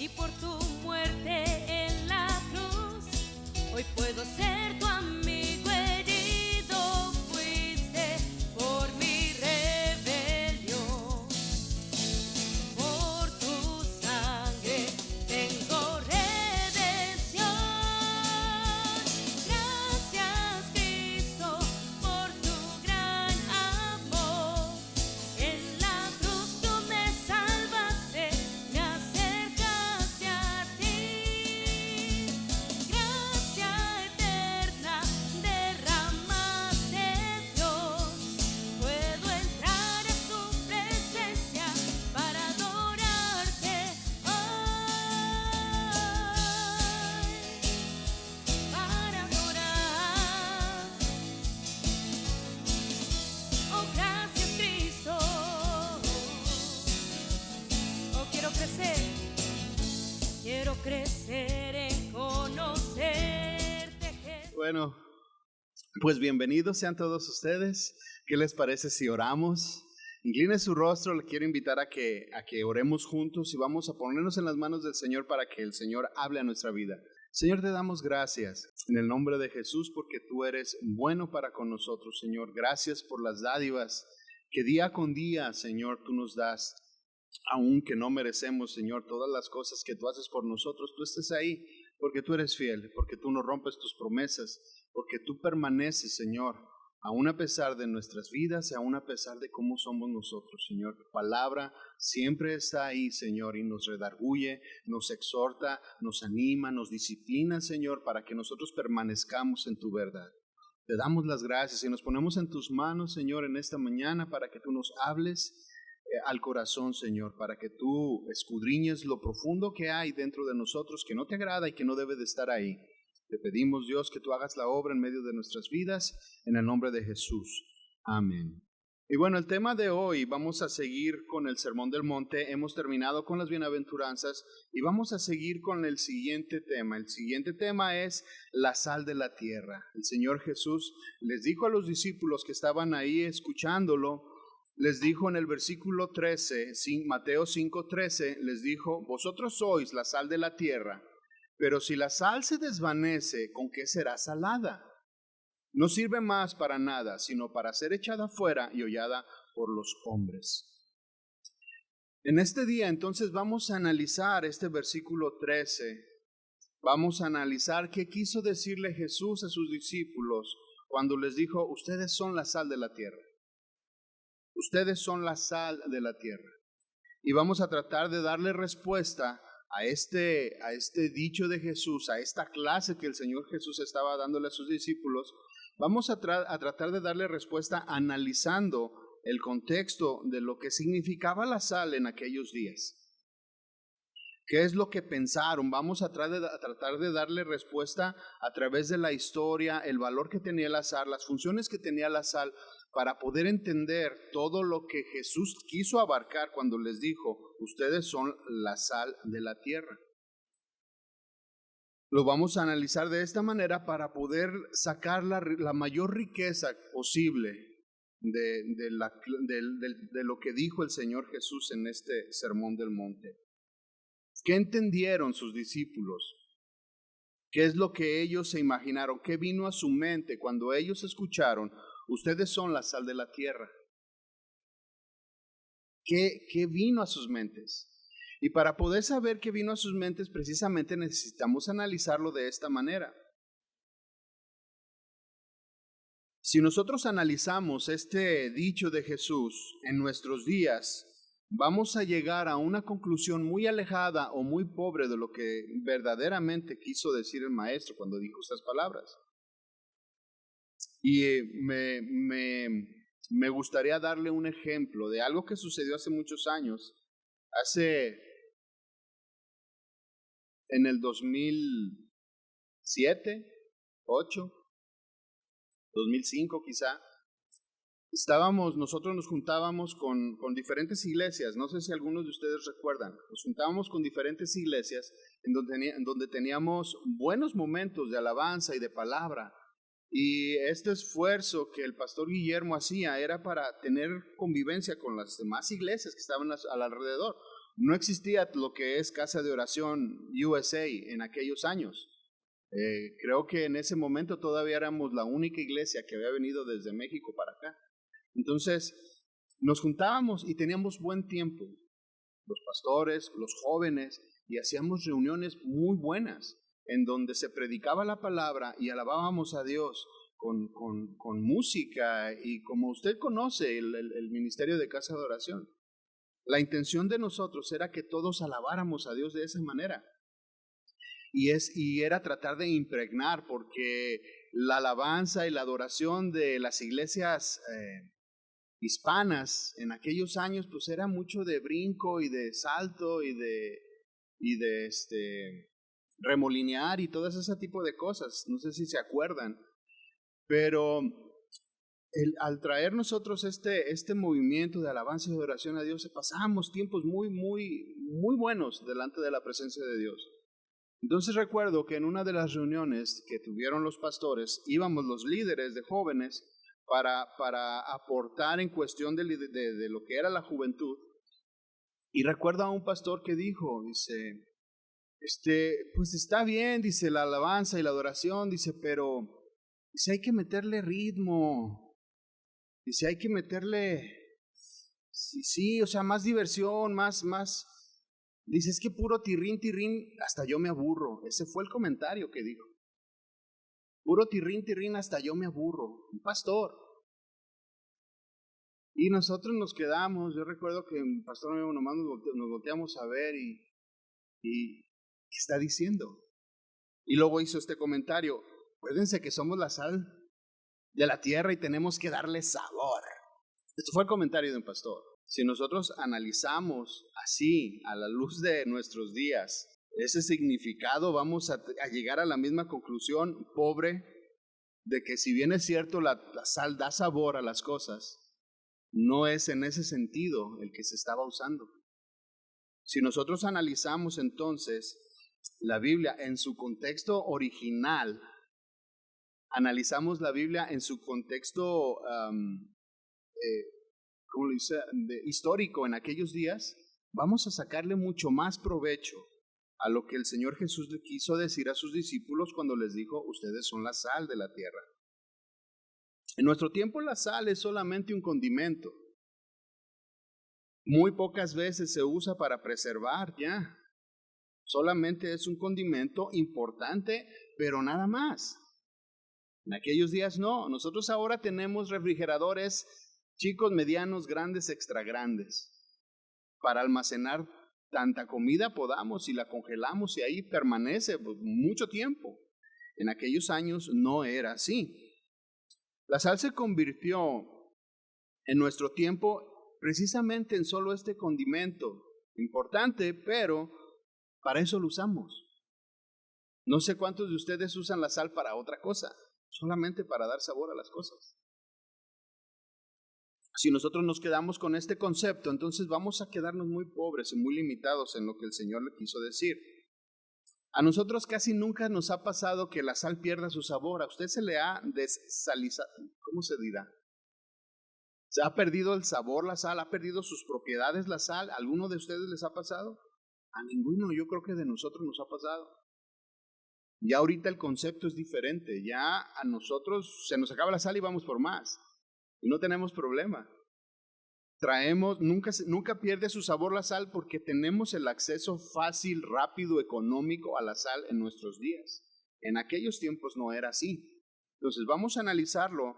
y por tu muerte en la cruz, hoy puedo ser tu amigo herido. Fuiste por mi rebelión, por tu sangre tengo redención. Gracias, Cristo, por tu gran amor. En la cruz tú me salvaste, me acercaste a ti. Gracia eterna derramaste, Dios. Puedo entrar a tu presencia para adorarte hoy, para adorar. Oh, gracias, Cristo. Oh, quiero crecer en conocerte, Jesús. Bueno, pues bienvenidos sean todos ustedes. ¿Qué les parece si oramos? Incline su rostro, le quiero invitar a que oremos juntos y vamos a ponernos en las manos del Señor para que el Señor hable a nuestra vida. Señor, te damos gracias en el nombre de Jesús porque tú eres bueno para con nosotros, Señor. Gracias por las dádivas que día con día, Señor, tú nos das. Aunque no merecemos, Señor, todas las cosas que tú haces por nosotros, tú estés ahí porque tú eres fiel, porque tú no rompes tus promesas, porque tú permaneces, Señor, aún a pesar de nuestras vidas y aún a pesar de cómo somos nosotros, Señor. Tu palabra siempre está ahí, Señor, y nos redarguye, nos exhorta, nos anima, nos disciplina, Señor, para que nosotros permanezcamos en tu verdad. Te damos las gracias y nos ponemos en tus manos, Señor, en esta mañana para que tú nos hables al corazón, Señor, para que tú escudriñes lo profundo que hay dentro de nosotros, que no te agrada y que no debe de estar ahí. Te pedimos, Dios, que tú hagas la obra en medio de nuestras vidas, en el nombre de Jesús. Amén. Y bueno, el tema de hoy, vamos a seguir con el Sermón del Monte. Hemos terminado con las bienaventuranzas y vamos a seguir con el siguiente tema. El siguiente tema es la sal de la tierra. El Señor Jesús les dijo a los discípulos que estaban ahí escuchándolo, les dijo en el versículo 13, Mateo 5:13, les dijo: vosotros sois la sal de la tierra, pero si la sal se desvanece, ¿con qué será salada? No sirve más para nada, sino para ser echada fuera y hollada por los hombres. En este día, entonces, vamos a analizar este versículo 13. Vamos a analizar qué quiso decirle Jesús a sus discípulos cuando les dijo: ustedes son la sal de la tierra. Ustedes son la sal de la tierra. Y vamos a tratar de darle respuesta a este dicho de Jesús, a esta clase que el Señor Jesús estaba dándole a sus discípulos. Vamos a tratar de darle respuesta analizando el contexto de lo que significaba la sal en aquellos días. ¿Qué es lo que pensaron? Vamos a tratar de darle respuesta a través de la historia, el valor que tenía la sal, las funciones que tenía la sal, para poder entender todo lo que Jesús quiso abarcar cuando les dijo: ustedes son la sal de la tierra. Lo vamos a analizar de esta manera para poder sacar la mayor riqueza posible de lo que dijo el Señor Jesús en este Sermón del Monte. ¿Qué entendieron sus discípulos? ¿Qué es lo que ellos se imaginaron? ¿Qué vino a su mente cuando ellos escucharon: ustedes son la sal de la tierra? ¿Qué vino a sus mentes? Y para poder saber qué vino a sus mentes, precisamente necesitamos analizarlo de esta manera. Si nosotros analizamos este dicho de Jesús en nuestros días, vamos a llegar a una conclusión muy alejada o muy pobre de lo que verdaderamente quiso decir el maestro cuando dijo estas palabras. Y me gustaría darle un ejemplo de algo que sucedió hace muchos años, en el 2007, 2008, 2005 quizá. Nosotros nos juntábamos con diferentes iglesias, no sé si algunos de ustedes recuerdan, nos juntábamos con diferentes iglesias en donde teníamos buenos momentos de alabanza y de palabra, y este esfuerzo que el pastor Guillermo hacía era para tener convivencia con las demás iglesias que estaban al alrededor. no existía lo que es Casa de Oración USA en aquellos años. Creo que en ese momento todavía éramos la única iglesia que había venido desde México para acá. Entonces, nos juntábamos y teníamos buen tiempo, los pastores, los jóvenes, y hacíamos reuniones muy buenas, en donde se predicaba la palabra y alabábamos a Dios con música y como usted conoce el ministerio de Casa de Oración. La intención de nosotros era que todos alabáramos a Dios de esa manera. Y era tratar de impregnar, porque la alabanza y la adoración de las iglesias hispanas en aquellos años, pues era mucho de brinco y de salto y de remolinear y todo ese tipo de cosas. No sé si se acuerdan, pero al traer nosotros este movimiento de alabanza y adoración a Dios, pasábamos tiempos muy, muy, muy buenos delante de la presencia de Dios. Entonces recuerdo que en una de las reuniones que tuvieron los pastores, íbamos los líderes de jóvenes para aportar en cuestión de lo que era la juventud. Y recuerdo a un pastor que dijo, dice, pues está bien, dice, la alabanza y la adoración, dice, pero dice, hay que meterle ritmo, dice, hay que meterle, sí, o sea, más diversión, más, dice, es que puro tirrín, hasta yo me aburro. Ese fue el comentario que dijo. Puro tirrín, hasta yo me aburro. Un pastor. Y nosotros nos quedamos, yo recuerdo que el pastor mío nomás nos volteamos a ver y ¿qué está diciendo? Y luego hizo este comentario, acuérdense que somos la sal de la tierra y tenemos que darle sabor. Esto fue el comentario de un pastor. Si nosotros analizamos así, a la luz de nuestros días, ese significado, vamos a llegar a la misma conclusión pobre de que si bien es cierto la sal da sabor a las cosas, no es en ese sentido el que se estaba usando. Si nosotros analizamos entonces la Biblia en su contexto original, analizamos la Biblia en su contexto ¿cómo lo dice? Histórico en aquellos días, vamos a sacarle mucho más provecho a lo que el Señor Jesús le quiso decir a sus discípulos cuando les dijo, ustedes son la sal de la tierra. En nuestro tiempo la sal es solamente un condimento. Muy pocas veces se usa para preservar ya. Solamente es un condimento importante, pero nada más. En aquellos días no. Nosotros ahora tenemos refrigeradores chicos, medianos, grandes, extra grandes, para almacenar tanta comida podamos y la congelamos y ahí permanece mucho tiempo. En aquellos años no era así. La sal se convirtió en nuestro tiempo precisamente en solo este condimento importante, pero para eso lo usamos. No sé cuántos de ustedes usan la sal para otra cosa, solamente para dar sabor a las cosas. Si nosotros nos quedamos con este concepto, entonces vamos a quedarnos muy pobres y muy limitados en lo que el Señor le quiso decir. A nosotros casi nunca nos ha pasado que la sal pierda su sabor. A usted se le ha desalizado, ¿cómo se dirá? ¿Se ha perdido el sabor la sal? ¿Ha perdido sus propiedades la sal? ¿A alguno de ustedes les ha pasado? A ninguno, yo creo que de nosotros nos ha pasado. Ya ahorita el concepto es diferente. Ya a nosotros se nos acaba la sal y vamos por más. Y no tenemos problema. Nunca pierde su sabor la sal porque tenemos el acceso fácil, rápido, económico a la sal en nuestros días. En aquellos tiempos no era así. Entonces vamos a analizarlo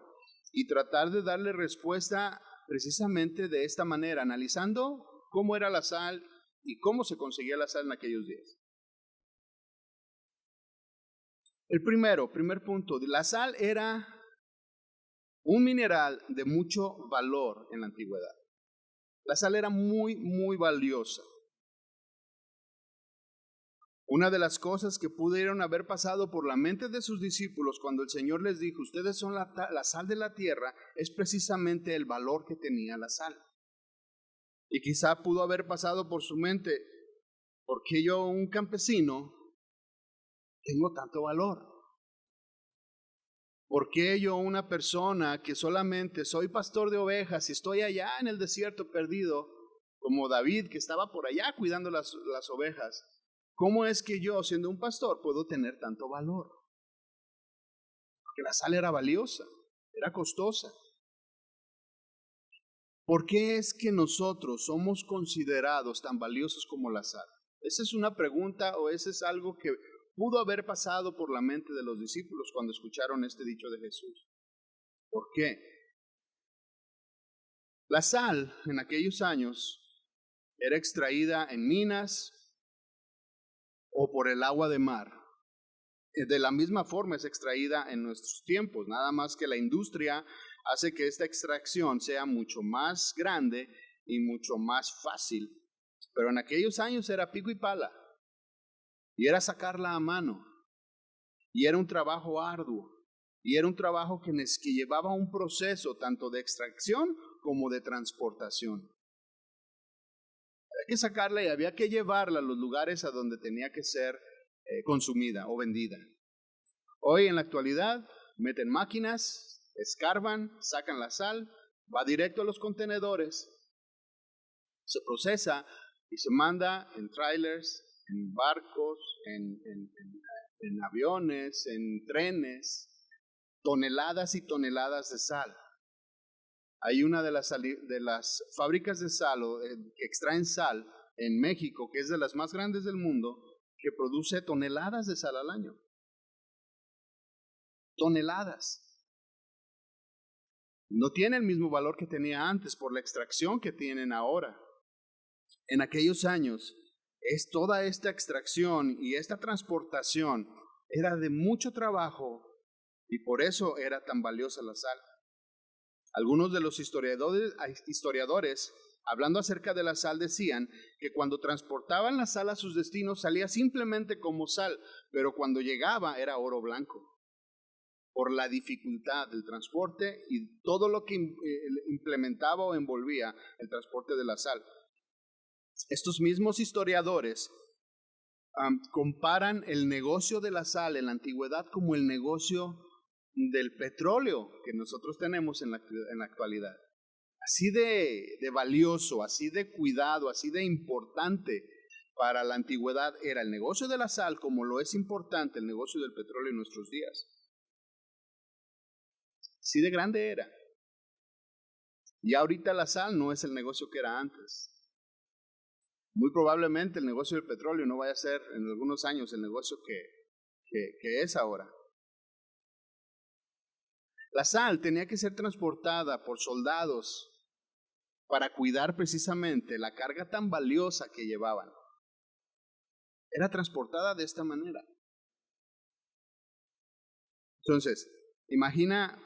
y tratar de darle respuesta precisamente de esta manera, analizando cómo era la sal y cómo se conseguía la sal en aquellos días. El primer punto, la sal era un mineral de mucho valor en la antigüedad. La sal era muy, muy valiosa. Una de las cosas que pudieron haber pasado por la mente de sus discípulos cuando el Señor les dijo, ustedes son la sal de la tierra, es precisamente el valor que tenía la sal. Y quizá pudo haber pasado por su mente, ¿por qué yo, un campesino, tengo tanto valor? ¿Por qué yo, una persona que solamente soy pastor de ovejas y estoy allá en el desierto perdido, como David, que estaba por allá cuidando las ovejas. ¿Cómo es que yo, siendo un pastor, puedo tener tanto valor? Porque la sal era valiosa, era costosa. ¿Por qué es que nosotros somos considerados tan valiosos como la sal? Esa es una pregunta, o ese es algo que pudo haber pasado por la mente de los discípulos cuando escucharon este dicho de Jesús. ¿Por qué? La sal en aquellos años era extraída en minas o por el agua de mar. De la misma forma es extraída en nuestros tiempos, nada más que la industria hace que esta extracción sea mucho más grande y mucho más fácil. Pero en aquellos años era pico y pala, y era sacarla a mano, y era un trabajo arduo, y era un trabajo que llevaba un proceso tanto de extracción como de transportación. Había que sacarla y había que llevarla a los lugares a donde tenía que ser consumida o vendida. Hoy en la actualidad meten máquinas, escarban, sacan la sal, va directo a los contenedores, se procesa y se manda en trailers, en barcos, en aviones, en trenes, toneladas y toneladas de sal. Hay una de las fábricas de sal que extraen sal en México, que es de las más grandes del mundo, que produce toneladas de sal al año. Toneladas. No tiene el mismo valor que tenía antes por la extracción que tienen ahora. En aquellos años, toda esta extracción y esta transportación era de mucho trabajo y por eso era tan valiosa la sal. Algunos de los historiadores, hablando acerca de la sal, decían que cuando transportaban la sal a sus destinos salía simplemente como sal, pero cuando llegaba era oro blanco, por la dificultad del transporte y todo lo que implementaba o envolvía el transporte de la sal. Estos mismos historiadores comparan el negocio de la sal en la antigüedad como el negocio del petróleo que nosotros tenemos en la actualidad. Así de valioso, así de cuidado, así de importante para la antigüedad era el negocio de la sal, como lo es importante el negocio del petróleo en nuestros días. Así de grande era. Y ahorita la sal no es el negocio que era antes. Muy probablemente el negocio del petróleo no vaya a ser en algunos años el negocio que es ahora. La sal tenía que ser transportada por soldados para cuidar precisamente la carga tan valiosa que llevaban. Era transportada de esta manera. Entonces, imagina,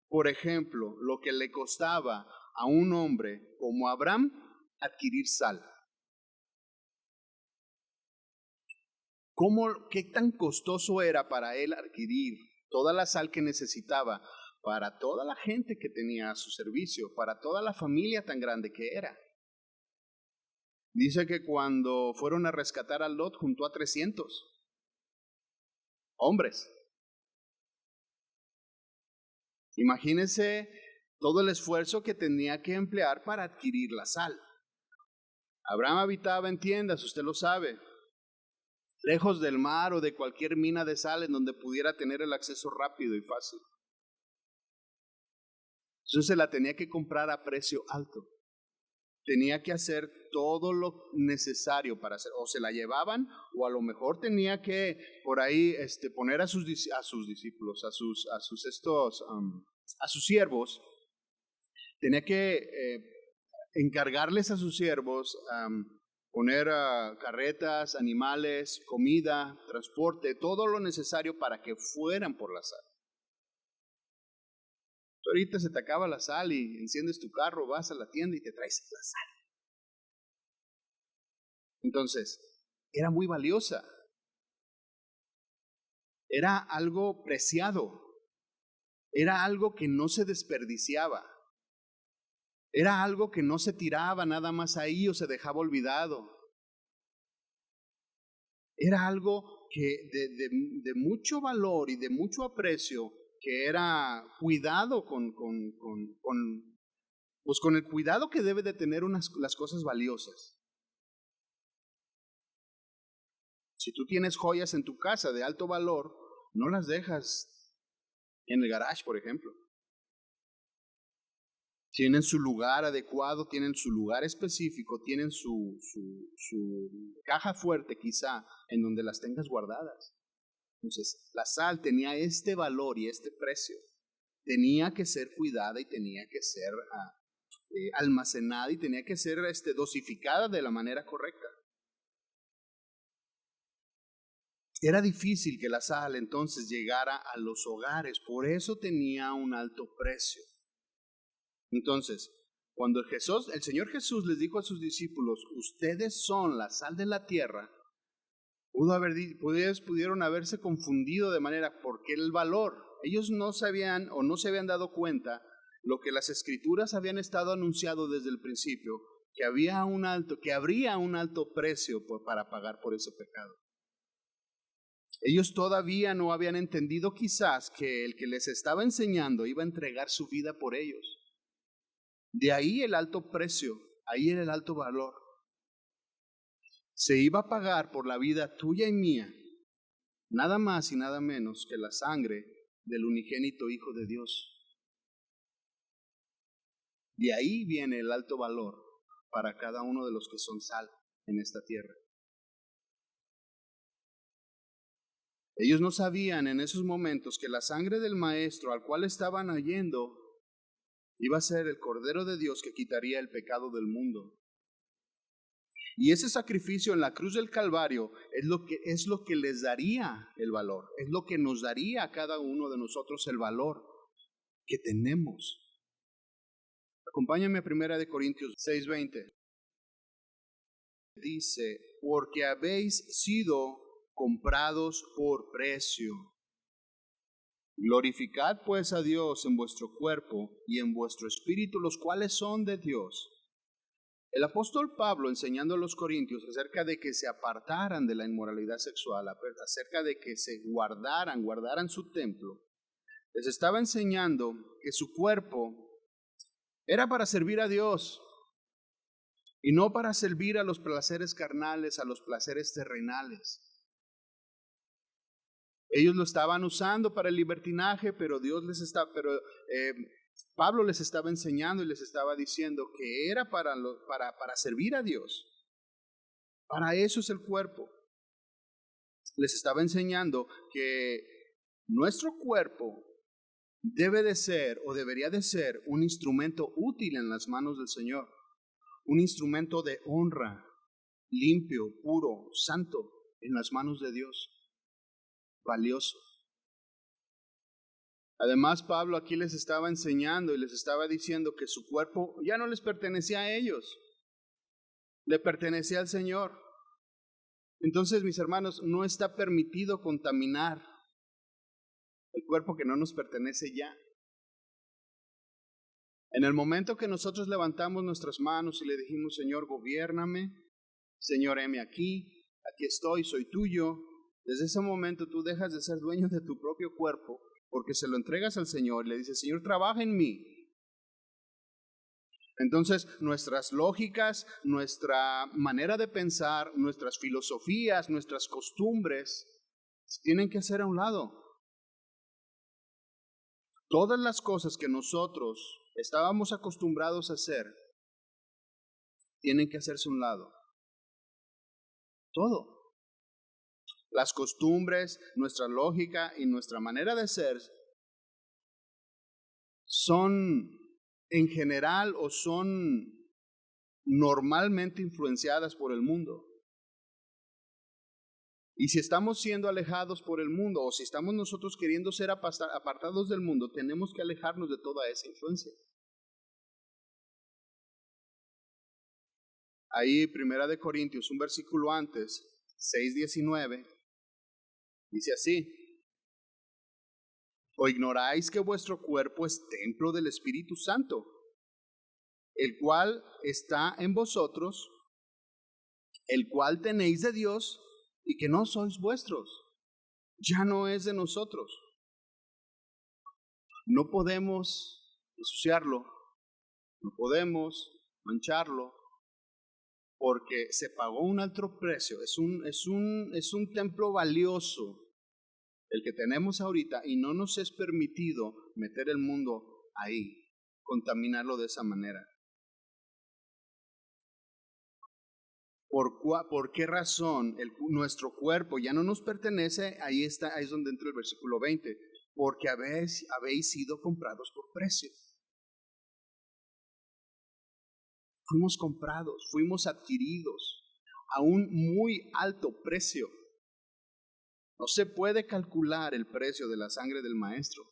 por ejemplo, lo que le costaba a un hombre como Abraham adquirir sal. ¿Qué tan costoso era para él adquirir toda la sal que necesitaba para toda la gente que tenía a su servicio, para toda la familia tan grande que era? Dice que cuando fueron a rescatar a Lot juntó a 300 hombres. Imagínense todo el esfuerzo que tenía que emplear para adquirir la sal. Abraham habitaba en tiendas, usted lo sabe, lejos del mar o de cualquier mina de sal en donde pudiera tener el acceso rápido y fácil. Entonces la tenía que comprar a precio alto. Tenía que hacer todo lo necesario para hacer, o se la llevaban, o a lo mejor tenía que por ahí poner a sus discípulos, a sus siervos, tenía que encargarles a sus siervos poner carretas, animales, comida, transporte, todo lo necesario para que fueran por la sal. Tú ahorita se te acaba la sal y enciendes tu carro, vas a la tienda y te traes la sal. Entonces, era muy valiosa. Era algo preciado. Era algo que no se desperdiciaba. Era algo que no se tiraba nada más ahí o se dejaba olvidado. Era algo que de mucho valor y de mucho aprecio, que era cuidado con Pues con el cuidado que debe de tener las cosas valiosas. Si tú tienes joyas en tu casa de alto valor, no las dejas en el garage, por ejemplo. Tienen su lugar adecuado, tienen su lugar específico, tienen su caja fuerte quizá en donde las tengas guardadas. Entonces, la sal tenía este valor y este precio. Tenía que ser cuidada y tenía que ser almacenada y tenía que ser dosificada de la manera correcta. Era difícil que la sal entonces llegara a los hogares, por eso tenía un alto precio. Entonces, cuando el Señor Jesús les dijo a sus discípulos, ustedes son la sal de la tierra, pudieron haberse confundido de manera, porque el valor, ellos no sabían o no se habían dado cuenta lo que las Escrituras habían estado anunciado desde el principio, que habría un alto precio para pagar por ese pecado. Ellos todavía no habían entendido quizás que el que les estaba enseñando iba a entregar su vida por ellos. De ahí el alto precio, ahí era el alto valor. Se iba a pagar por la vida tuya y mía, nada más y nada menos que la sangre del unigénito Hijo de Dios. De ahí viene el alto valor para cada uno de los que son sal en esta tierra. Ellos no sabían en esos momentos que la sangre del Maestro al cual estaban oyendo iba a ser el Cordero de Dios que quitaría el pecado del mundo. Y ese sacrificio en la cruz del Calvario es lo que les daría el valor, es lo que nos daría a cada uno de nosotros el valor que tenemos. Acompáñame a 1 Corintios 6:20. Dice, porque habéis sido comprados por precio. Glorificad pues a Dios en vuestro cuerpo y en vuestro espíritu, los cuales son de Dios. El apóstol Pablo, enseñando a los corintios acerca de que se apartaran de la inmoralidad sexual, acerca de que se guardaran su templo, les estaba enseñando que su cuerpo era para servir a Dios y no para servir a los placeres carnales, a los placeres terrenales. Ellos lo estaban usando para el libertinaje, pero Pablo les estaba enseñando y les estaba diciendo que era para servir a Dios. Para eso es el cuerpo. Les estaba enseñando que nuestro cuerpo debe de ser o debería de ser un instrumento útil en las manos del Señor. Un instrumento de honra, limpio, puro, santo en las manos de Dios. Valioso. Además, Pablo aquí les estaba enseñando y les estaba diciendo que su cuerpo ya no les pertenecía a ellos, le pertenecía al Señor. Entonces, mis hermanos, no está permitido contaminar el cuerpo que no nos pertenece ya. En el momento que nosotros levantamos nuestras manos y le dijimos, Señor, gobiérname, Señor, heme aquí estoy, soy tuyo. Desde ese momento tú dejas de ser dueño de tu propio cuerpo porque se lo entregas al Señor y le dices, Señor, trabaja en mí. Entonces nuestras lógicas, nuestra manera de pensar, nuestras filosofías, nuestras costumbres se tienen que hacer a un lado. Todas las cosas que nosotros estábamos acostumbrados a hacer tienen que hacerse a un lado. Todo. Las costumbres, nuestra lógica y nuestra manera de ser son en general o son normalmente influenciadas por el mundo. Y si estamos siendo alejados por el mundo o si estamos nosotros queriendo ser apartados del mundo, tenemos que alejarnos de toda esa influencia. Ahí, 1 Corintios, un versículo antes, 6:19, dice así: ¿O ignoráis que vuestro cuerpo es templo del Espíritu Santo, el cual está en vosotros, el cual tenéis de Dios, y que no sois vuestros? Ya no es de nosotros. No podemos ensuciarlo, No podemos mancharlo porque se pagó un alto precio. Es un templo valioso el que tenemos ahorita y no nos es permitido meter el mundo ahí, contaminarlo de esa manera. ¿Por qué razón nuestro cuerpo ya no nos pertenece? Ahí es donde entra el versículo 20. Porque habéis sido comprados por precio. Fuimos comprados, fuimos adquiridos a un muy alto precio. No se puede calcular el precio de la sangre del Maestro.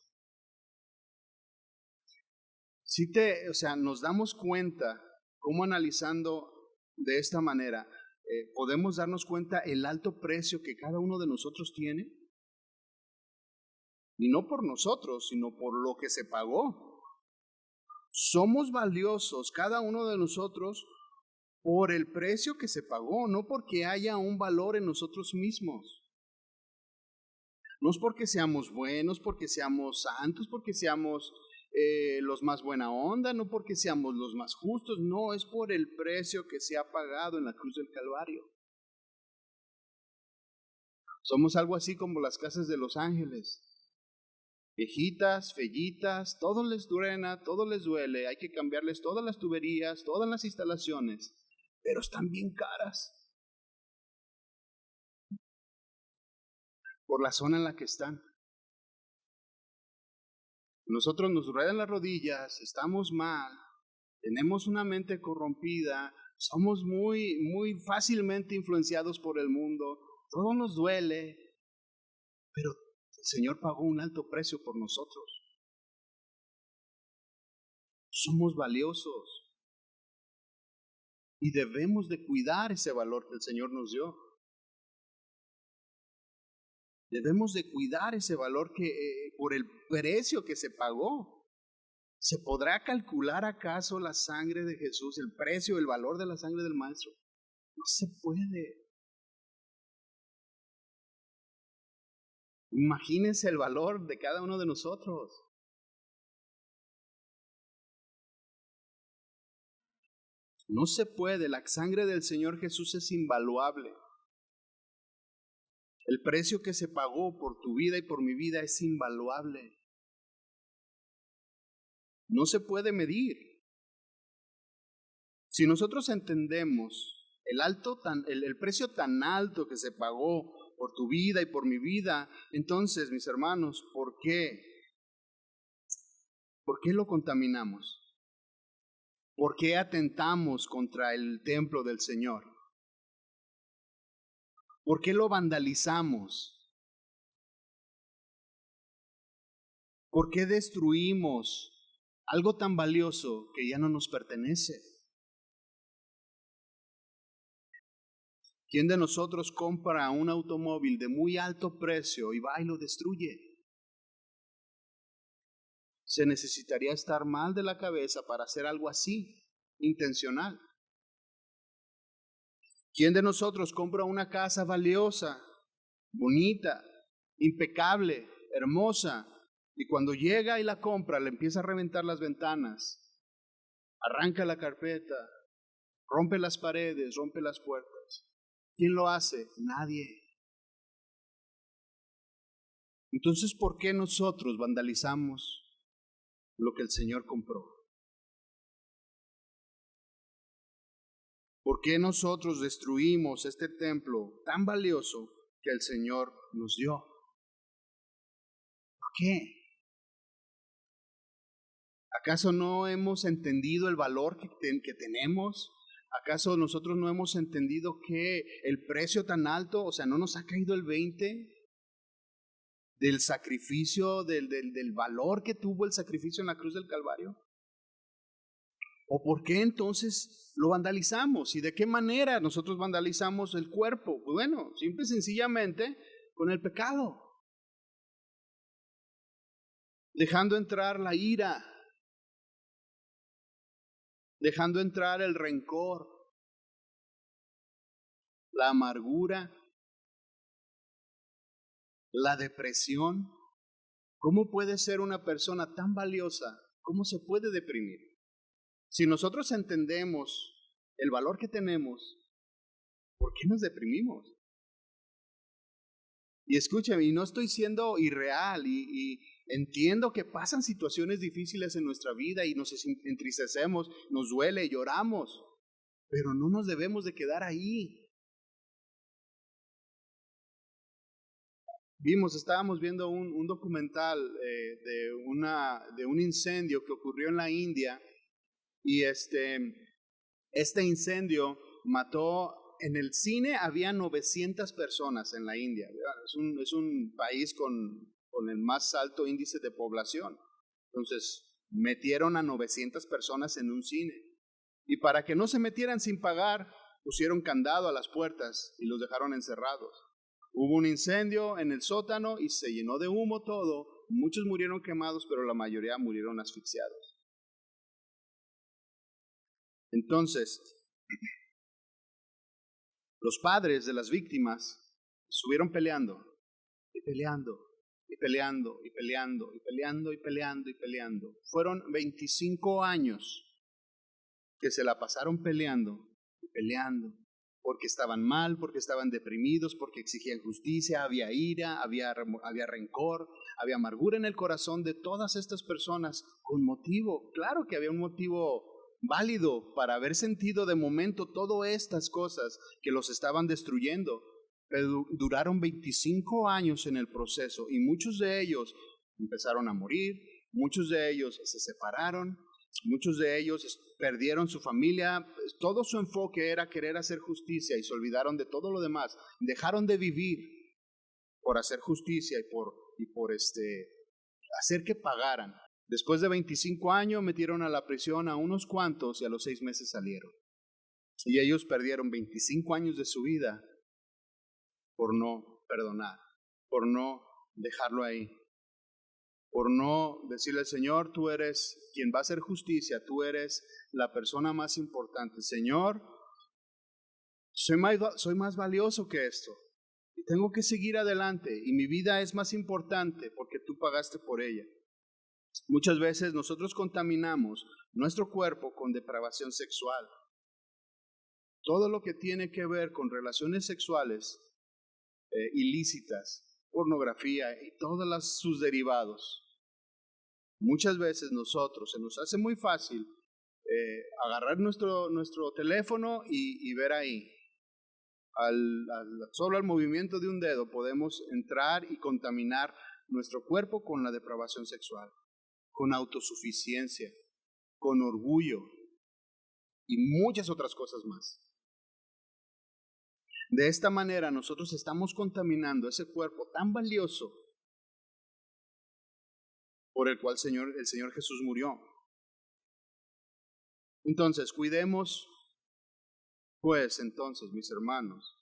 Nos damos cuenta cómo analizando de esta manera podemos darnos cuenta el alto precio que cada uno de nosotros tiene. Y no por nosotros, sino por lo que se pagó. Somos valiosos, cada uno de nosotros, por el precio que se pagó, no porque haya un valor en nosotros mismos. No es porque seamos buenos, porque seamos santos, porque seamos los más buena onda, no porque seamos los más justos, no, es por el precio que se ha pagado en la cruz del Calvario. Somos algo así como las casas de los ángeles. Viejitas, fellitas, todo les truena, todo les duele, hay que cambiarles todas las tuberías, todas las instalaciones, pero están bien caras por la zona en la que están. Nosotros nos ruedan las rodillas, estamos mal, tenemos una mente corrompida, somos muy fácilmente influenciados por el mundo, todo nos duele, pero el Señor pagó un alto precio por nosotros. Somos valiosos y debemos de cuidar ese valor que el Señor nos dio. Debemos de cuidar ese valor que por el precio que se pagó. ¿Se podrá calcular acaso la sangre de Jesús, el precio, el valor de la sangre del Maestro? No se puede. Imagínense el valor de cada uno de nosotros. No se puede, la sangre del Señor Jesús es invaluable. El precio que se pagó por tu vida y por mi vida es invaluable. No se puede medir. Si nosotros entendemos el precio tan alto que se pagó por tu vida y por mi vida, entonces, mis hermanos, ¿por qué? ¿Por qué lo contaminamos? ¿Por qué atentamos contra el templo del Señor? ¿Por qué lo vandalizamos? ¿Por qué destruimos algo tan valioso que ya no nos pertenece? ¿Quién de nosotros compra un automóvil de muy alto precio y va y lo destruye? Se necesitaría estar mal de la cabeza para hacer algo así, intencional. ¿Quién de nosotros compra una casa valiosa, bonita, impecable, hermosa, y cuando llega y la compra le empieza a reventar las ventanas, arranca la carpeta, rompe las paredes, rompe las puertas? ¿Quién lo hace? Nadie. Entonces, ¿por qué nosotros vandalizamos lo que el Señor compró? ¿Por qué nosotros destruimos este templo tan valioso que el Señor nos dio? ¿Por qué? ¿Acaso no hemos entendido el valor que tenemos? ¿Acaso nosotros no hemos entendido que el precio tan alto, no nos ha caído el 20 del sacrificio, del valor que tuvo el sacrificio en la cruz del Calvario? ¿O por qué entonces lo vandalizamos? ¿Y de qué manera nosotros vandalizamos el cuerpo? Bueno, simple y sencillamente con el pecado. Dejando entrar la ira, dejando entrar el rencor, la amargura, la depresión. ¿Cómo puede ser una persona tan valiosa? ¿Cómo se puede deprimir? Si nosotros entendemos el valor que tenemos, ¿por qué nos deprimimos? Y escúchame, y no estoy siendo irreal y entiendo que pasan situaciones difíciles en nuestra vida y nos entristecemos, nos duele, lloramos, pero no nos debemos de quedar ahí. Estábamos viendo un documental de un incendio que ocurrió en la India y este incendio mató, en el cine había 900 personas en la India. Es un país con el más alto índice de población. Entonces metieron a 900 personas en un cine. Y para que no se metieran sin pagar, pusieron candado a las puertas y los dejaron encerrados. Hubo un incendio en el sótano y se llenó de humo todo. Muchos murieron quemados, pero la mayoría murieron asfixiados. Entonces, los padres de las víctimas estuvieron peleando, y peleando, y peleando, y peleando, y peleando, y peleando, y peleando. Fueron 25 años que se la pasaron peleando, y peleando, porque estaban mal, porque estaban deprimidos, porque exigían justicia, había ira, había rencor, había amargura en el corazón de todas estas personas, con motivo, claro que había un motivo válido para haber sentido de momento todas estas cosas que los estaban destruyendo, pero duraron 25 años en el proceso y muchos de ellos empezaron a morir, muchos de ellos se separaron, muchos de ellos perdieron su familia, todo su enfoque era querer hacer justicia y se olvidaron de todo lo demás, dejaron de vivir por hacer justicia y por hacer que pagaran. Después de 25 años metieron a la prisión a unos cuantos y a los 6 meses salieron. Y ellos perdieron 25 años de su vida por no perdonar, por no dejarlo ahí, por no decirle al Señor, tú eres quien va a hacer justicia, tú eres la persona más importante. Señor, soy más valioso que esto y tengo que seguir adelante y mi vida es más importante porque tú pagaste por ella. Muchas veces nosotros contaminamos nuestro cuerpo con depravación sexual. Todo lo que tiene que ver con relaciones sexuales ilícitas, pornografía y todos sus derivados. Muchas veces nosotros se nos hace muy fácil agarrar nuestro teléfono y ver ahí. Solo al movimiento de un dedo podemos entrar y contaminar nuestro cuerpo con la depravación sexual, con autosuficiencia, con orgullo y muchas otras cosas más. De esta manera nosotros estamos contaminando ese cuerpo tan valioso por el cual el Señor Jesús murió. Entonces, cuidemos, pues, mis hermanos,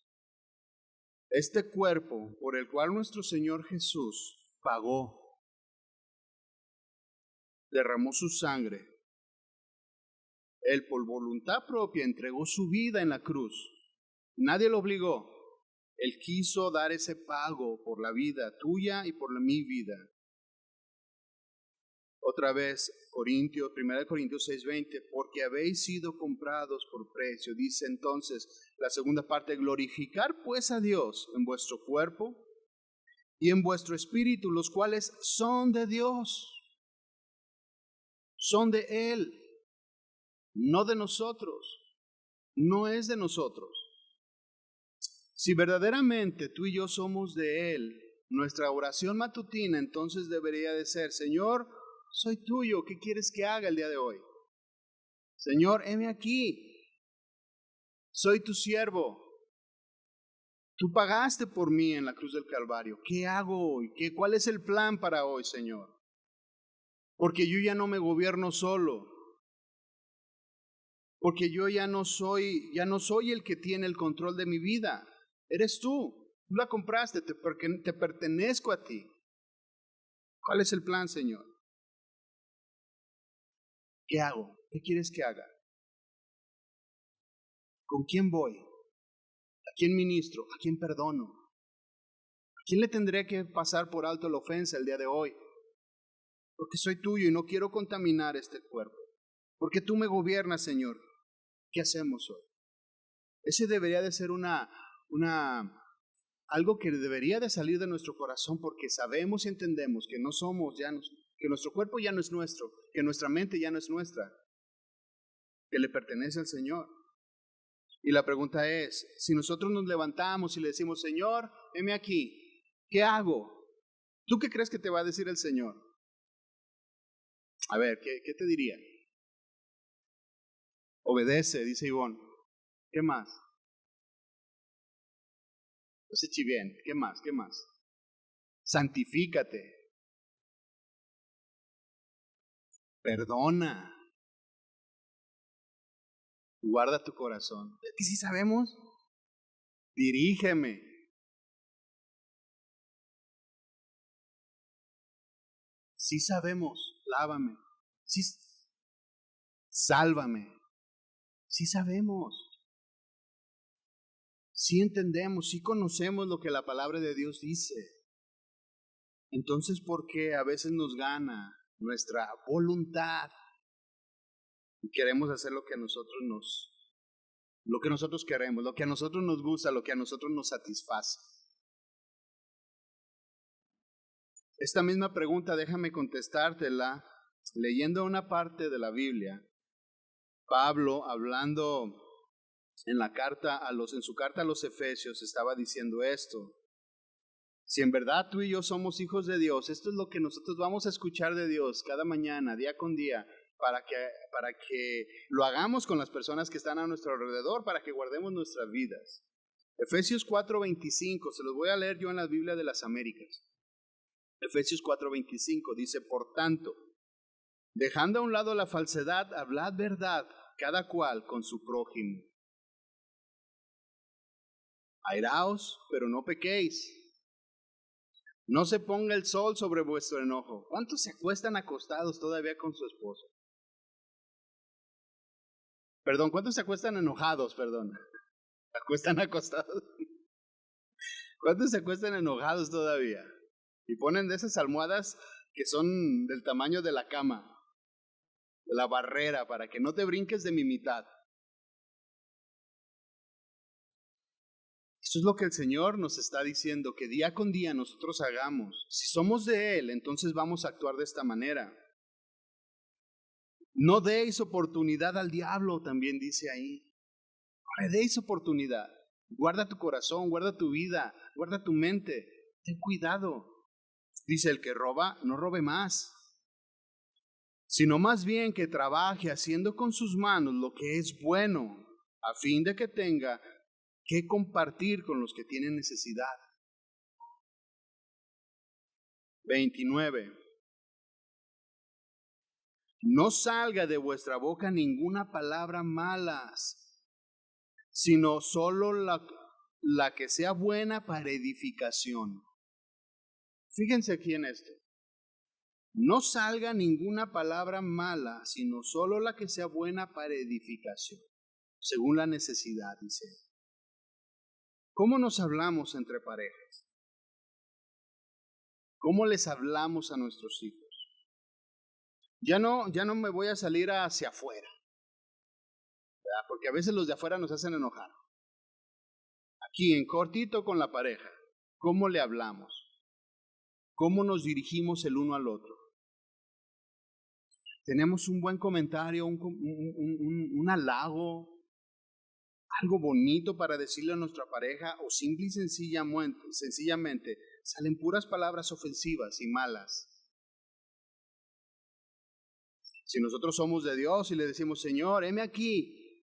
este cuerpo por el cual nuestro Señor Jesús pagó, derramó su sangre. Él por voluntad propia entregó su vida en la cruz. Nadie lo obligó. Él quiso dar ese pago por la vida tuya y por mi vida. Otra vez, 1 Corintios 6:20, porque habéis sido comprados por precio. Dice entonces la segunda parte, glorificar pues a Dios en vuestro cuerpo y en vuestro espíritu, los cuales son de Dios. Son de Él, no de nosotros. No es de nosotros. Si verdaderamente tú y yo somos de Él, nuestra oración matutina entonces debería de ser, Señor, soy tuyo, ¿qué quieres que haga el día de hoy? Señor, heme aquí, soy tu siervo. Tú pagaste por mí en la cruz del Calvario. ¿Qué hago hoy? ¿Cuál es el plan para hoy, Señor? Porque yo ya no me gobierno solo. Porque yo ya no soy el que tiene el control de mi vida. Eres tú. Tú la compraste, te pertenezco a ti. ¿Cuál es el plan, Señor? ¿Qué hago? ¿Qué quieres que haga? ¿Con quién voy? ¿A quién ministro? ¿A quién perdono? ¿A quién le tendré que pasar por alto la ofensa el día de hoy? Porque soy tuyo y no quiero contaminar este cuerpo. porque tú me gobiernas, Señor. ¿Qué hacemos hoy? Ese debería de ser algo que debería de salir de nuestro corazón, porque sabemos y entendemos que no somos que nuestro cuerpo ya no es nuestro, que nuestra mente ya no es nuestra, que le pertenece al Señor. Y la pregunta es, si nosotros nos levantamos y le decimos, Señor, heme aquí, ¿qué hago? ¿Tú qué crees que te va a decir el Señor? A ver, ¿qué te diría? Obedece, dice Ivonne. ¿Qué más? Pues bien, ¿qué más? ¿Qué más? Santifícate. Perdona. Guarda tu corazón. ¿Es que sí sabemos? Dirígeme. Sí sabemos. Lávame. Sí. Sálvame. Sí sabemos. Sí entendemos. Sí conocemos lo que la palabra de Dios dice. Entonces, ¿por qué a veces nos gana nuestra voluntad y queremos hacer lo que nosotros queremos, lo que a nosotros nos gusta, lo que a nosotros nos satisface? Esta misma pregunta déjame contestártela leyendo una parte de la Biblia. Pablo, hablando en su carta a los Efesios, estaba diciendo esto: si en verdad tú y yo somos hijos de Dios, esto es lo que nosotros vamos a escuchar de Dios cada mañana, día con día, para que lo hagamos con las personas que están a nuestro alrededor, para que guardemos nuestras vidas. Efesios 4:25, se los voy a leer yo en la Biblia de las Américas. Efesios 4:25 dice, por tanto, dejando a un lado la falsedad, hablad verdad, cada cual con su prójimo. Airaos, pero no pequéis. No se ponga el sol sobre vuestro enojo. ¿Cuántos se acuestan acostados todavía con su esposo? Perdón, ¿cuántos se acuestan enojados? Perdón. ¿Acuestan acostados? ¿Cuántos se acuestan enojados todavía? Y ponen de esas almohadas que son del tamaño de la cama, de la barrera, para que no te brinques de mi mitad. Eso es lo que el Señor nos está diciendo, que día con día nosotros hagamos. Si somos de Él, entonces vamos a actuar de esta manera. No deis oportunidad al diablo, también dice ahí. No le deis oportunidad. Guarda tu corazón, guarda tu vida, guarda tu mente. Ten cuidado. Dice, el que roba, no robe más, sino más bien que trabaje haciendo con sus manos lo que es bueno, a fin de que tenga que compartir con los que tienen necesidad. 29. No salga de vuestra boca ninguna palabra malas, sino solo la que sea buena para edificación. Fíjense aquí en esto. No salga ninguna palabra mala, sino solo la que sea buena para edificación, según la necesidad, dice. ¿Cómo nos hablamos entre parejas? ¿Cómo les hablamos a nuestros hijos? Ya no me voy a salir hacia afuera, ¿verdad? Porque a veces los de afuera nos hacen enojar. Aquí en cortito con la pareja, ¿cómo le hablamos? ¿Cómo nos dirigimos el uno al otro? ¿Tenemos un buen comentario, un halago, algo bonito para decirle a nuestra pareja, o simple y sencillamente salen puras palabras ofensivas y malas? Si nosotros somos de Dios y le decimos, Señor, heme aquí,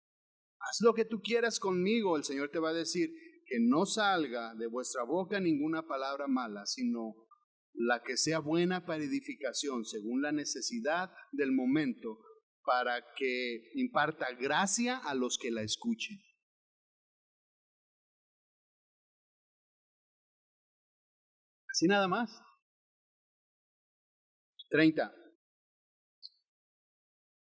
haz lo que tú quieras conmigo, el Señor te va a decir que no salga de vuestra boca ninguna palabra mala, sino la que sea buena para edificación, según la necesidad del momento, para que imparta gracia a los que la escuchen. Así nada más. 30.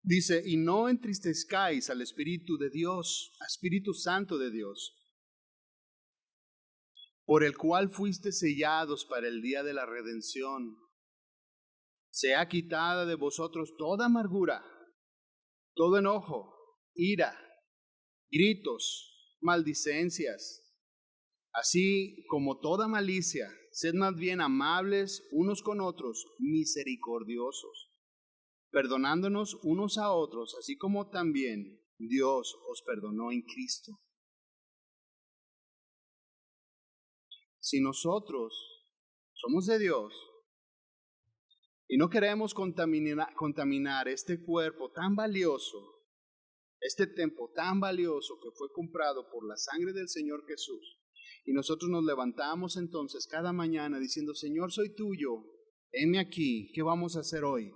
Dice, y no entristezcáis al Espíritu de Dios, al Espíritu Santo de Dios, por el cual fuiste sellados para el día de la redención. Sea quitada de vosotros toda amargura, todo enojo, ira, gritos, maldicencias, así como toda malicia. Sed más bien amables unos con otros, misericordiosos, perdonándonos unos a otros, así como también Dios os perdonó en Cristo. Si nosotros somos de Dios y no queremos contaminar este cuerpo tan valioso, este templo tan valioso que fue comprado por la sangre del Señor Jesús, y nosotros nos levantamos entonces cada mañana diciendo: Señor, soy tuyo, henme aquí, ¿qué vamos a hacer hoy?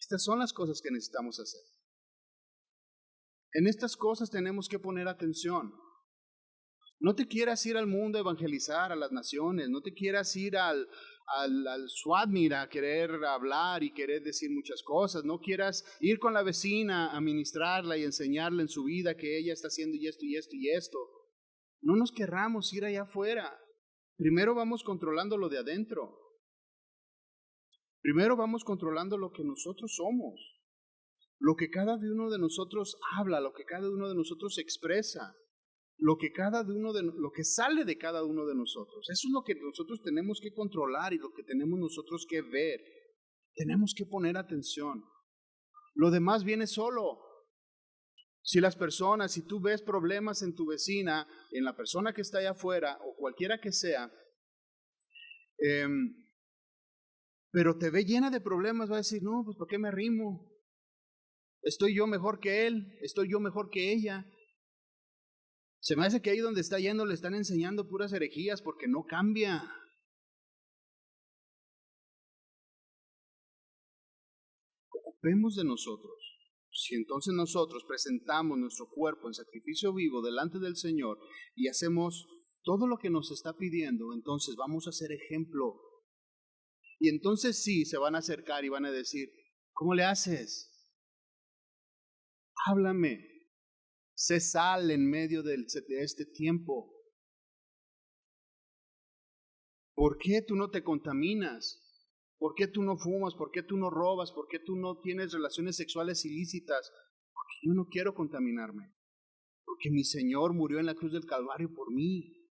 Estas son las cosas que necesitamos hacer. En estas cosas tenemos que poner atención. No te quieras ir al mundo a evangelizar a las naciones, no te quieras ir al SWAT a querer hablar y querer decir muchas cosas, no quieras ir con la vecina a ministrarla y enseñarle en su vida que ella está haciendo y esto y esto y esto. No nos querramos ir allá afuera. Primero vamos controlando lo de adentro. Primero vamos controlando lo que nosotros somos, lo que cada uno de nosotros habla, lo que cada uno de nosotros expresa, lo que sale de cada uno de nosotros. Eso es lo que nosotros tenemos que controlar y lo que tenemos nosotros que ver. Tenemos que poner atención. Lo demás viene solo. Si tú ves problemas en tu vecina, en la persona que está allá afuera o cualquiera que sea, pero te ve llena de problemas, va a decir: no, pues ¿por qué me arrimo? Estoy yo mejor que él, estoy yo mejor que ella. Se me hace que ahí donde está yendo le están enseñando puras herejías porque no cambia. Ocupemos de nosotros. Si entonces nosotros presentamos nuestro cuerpo en sacrificio vivo delante del Señor y hacemos todo lo que nos está pidiendo, entonces vamos a ser ejemplo. Y entonces sí, se van a acercar y van a decir: ¿cómo le haces? Háblame. Sé sal en medio de este tiempo. ¿Por qué tú no te contaminas? ¿Por qué tú no fumas? ¿Por qué tú no robas? ¿Por qué tú no tienes relaciones sexuales ilícitas? Porque yo no quiero contaminarme. Porque mi Señor murió en la cruz del Calvario por mí.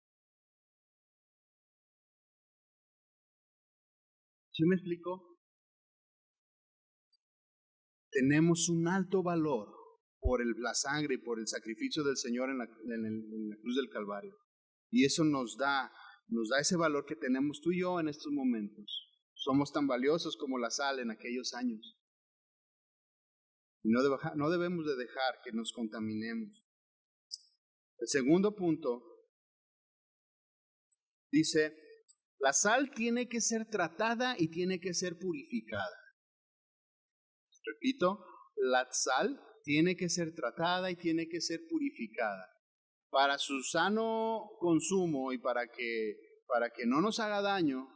¿Sí me explico? Tenemos un alto valor por la sangre y por el sacrificio del Señor en la cruz del Calvario. Y eso nos da ese valor que tenemos tú y yo en estos momentos. Somos tan valiosos como la sal en aquellos años. Y no debemos de dejar que nos contaminemos. El segundo punto dice: la sal tiene que ser tratada y tiene que ser purificada. Repito, la sal tiene que ser tratada y tiene que ser purificada. Para su sano consumo y para que no nos haga daño,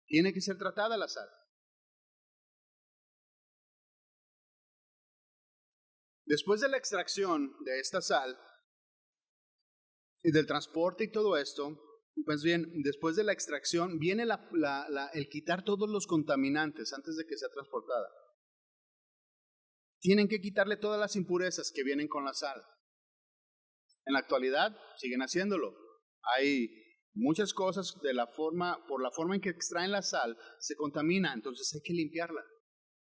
tiene que ser tratada la sal. Después de la extracción de esta sal y del transporte y todo esto, pues bien, después de la extracción viene el quitar todos los contaminantes antes de que sea transportada. Tienen que quitarle todas las impurezas que vienen con la sal. En la actualidad siguen haciéndolo. Hay muchas cosas por la forma en que extraen la sal, se contamina, entonces hay que limpiarla.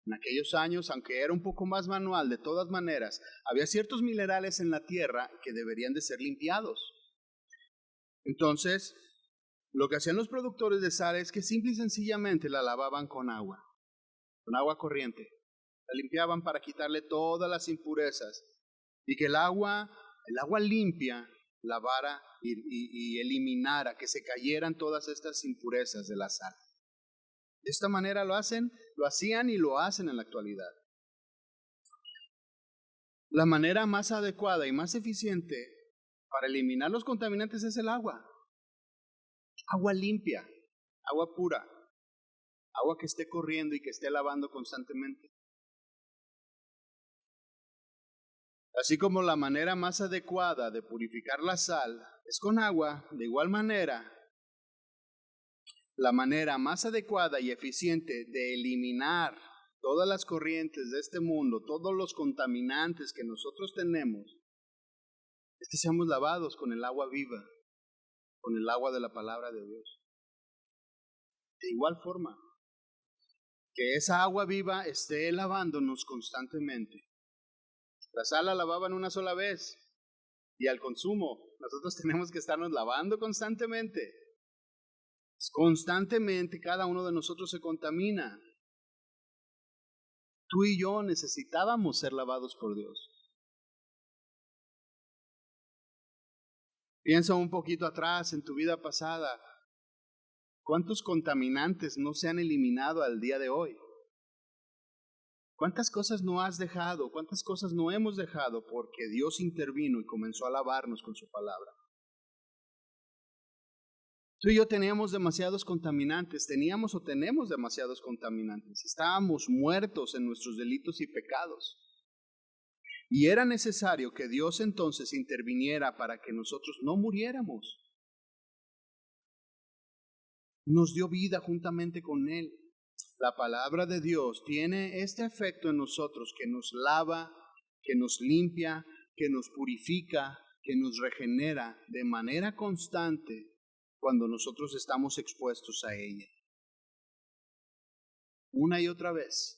En aquellos años, aunque era un poco más manual, de todas maneras, había ciertos minerales en la tierra que deberían de ser limpiados. Entonces, lo que hacían los productores de sal es que simple y sencillamente la lavaban con agua corriente. La limpiaban para quitarle todas las impurezas y que el agua limpia lavara y eliminara, que se cayeran todas estas impurezas de la sal. De esta manera lo hacían y lo hacen en la actualidad. La manera más adecuada y más eficiente para eliminar los contaminantes es el agua. Agua limpia, agua pura, agua que esté corriendo y que esté lavando constantemente. Así como la manera más adecuada de purificar la sal es con agua, de igual manera, la manera más adecuada y eficiente de eliminar todas las corrientes de este mundo, todos los contaminantes que nosotros tenemos, es que seamos lavados con el agua viva, con el agua de la palabra de Dios. De igual forma, que esa agua viva esté lavándonos constantemente. La sal la lavaban una sola vez y al consumo nosotros tenemos que estarnos lavando constantemente. Constantemente cada uno de nosotros se contamina. Tú y yo necesitábamos ser lavados por Dios. Piensa un poquito atrás en tu vida pasada. ¿Cuántos contaminantes no se han eliminado al día de hoy? ¿Cuántas cosas no has dejado? ¿Cuántas cosas no hemos dejado porque Dios intervino y comenzó a lavarnos con su palabra? Tú y yo teníamos demasiados contaminantes, teníamos o tenemos demasiados contaminantes. Estábamos muertos en nuestros delitos y pecados. Y era necesario que Dios entonces interviniera para que nosotros no muriéramos. Nos dio vida juntamente con Él. La palabra de Dios tiene este efecto en nosotros que nos lava, que nos limpia, que nos purifica, que nos regenera de manera constante cuando nosotros estamos expuestos a ella. Una y otra vez.